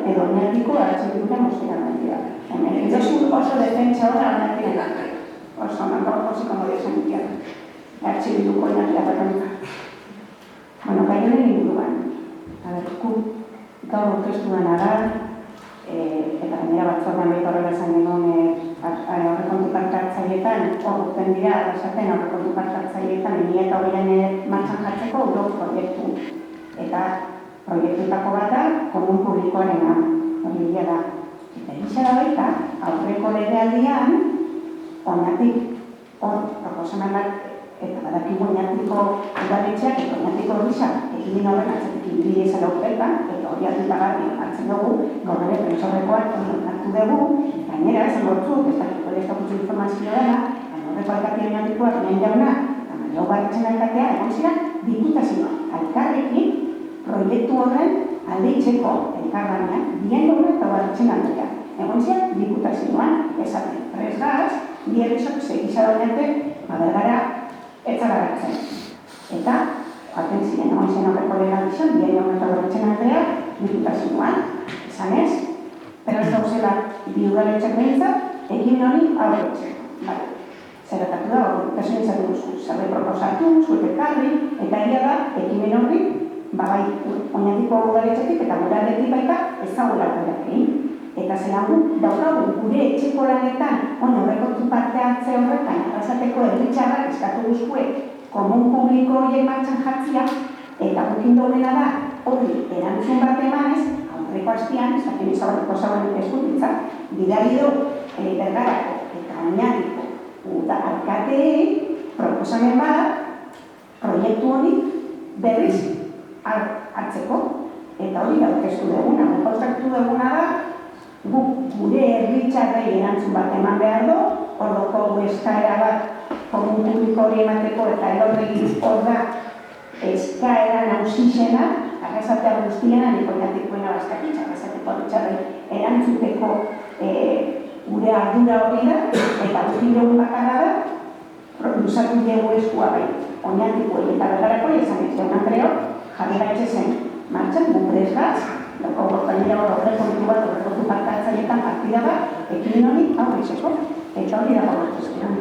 edo oinarriko atxikituta mozera nahi. Entonces, oso defentsa horra nahi oso oso como de sentido. Atxikituko oinarria berronika. Bueno, gai honen inguruan. Gaur aurkeztu dena da, eta gainera batzordean baita horrela esan genuen aurrekontu parte-hartzaileetan, orduzen dira, esaten aurrekontu parte-hartzaileetan 2008an martxan jartzeko proiektu. Eta proiektuetako bat da, komun publikoarena, hori dira da. Eta gisa da baita, aurreko legealdian, oinatik, proposamenak, eta badakigu oinatiko udaletxeak eta oinatiko gisa egin horren atzatik inbide izan urteetan, eta hori atutagarri hartzen dugu, gaur ere prensorrekoak hartu dugu, gainera esan gortzuk, ez dakiko ez dakutzu informazio dela, horreko alkatea oinatikoak lehen jauna, eta Mario Barretzen alkatea, egon ziren, diputazioa, alkarrekin, proiektu horren aldeitzeko elkarlanean, bien horren eta Barretzen alkatea. Egon ziren, diputazioan, esaten, presgaz, bierrizok segisa oinate, bergara, etzara gartzen. Eta, jaten ziren, egon zen horreko legalizan, bien horren eta Barretzen alkatea, diputazioan, esan ez, pero ez dauzela biudaletxak behintzat, ekin hori aurretzeko. Zeratatu da, diputazioan izan duzu, zerre proposatu, zuetekarri, eta egia da, ekimen horri, bai, oinatiko udaletxetik eta gure aldetik baita ez dagoela horrekin. Eta zelan daukagu gure etxeko lanetan, horrekontu parte hartze horretan, arrasateko erritxarrak eskatu guzkue komun publiko horiek martxan jartzia, eta gukin duena da, hori erantzun bat emanez, aurreko hastian, ez dakien izabarreko zabanik eskutitza, bidali du bergarako eta oinatiko alkateei proposamen bat, proiektu hori berriz hartzeko, eta hori aurkeztu duguna. Aurkeztu duguna da, gure erritxarrei erantzun bat eman behar du, ordoko eskaera bat komun publiko hori emateko eta erorregi hor da eskaera nausizena, arrasatea guztiena, niko jatikoena bazkatitza, arrasateko erritxarrei erantzuteko gure ardura hori da, eta guzti dugu bakarra da, luzatu dugu eskua bai, oinatiko eta bergarako, esan ez jaun Andreo, jarri gaitzezen martxan, presgaz, dauko gortainera horrekontu bat, horrekontu parte hartzailetan partida bat, ekin hori aurrizeko, eta hori dago gortuzkeran.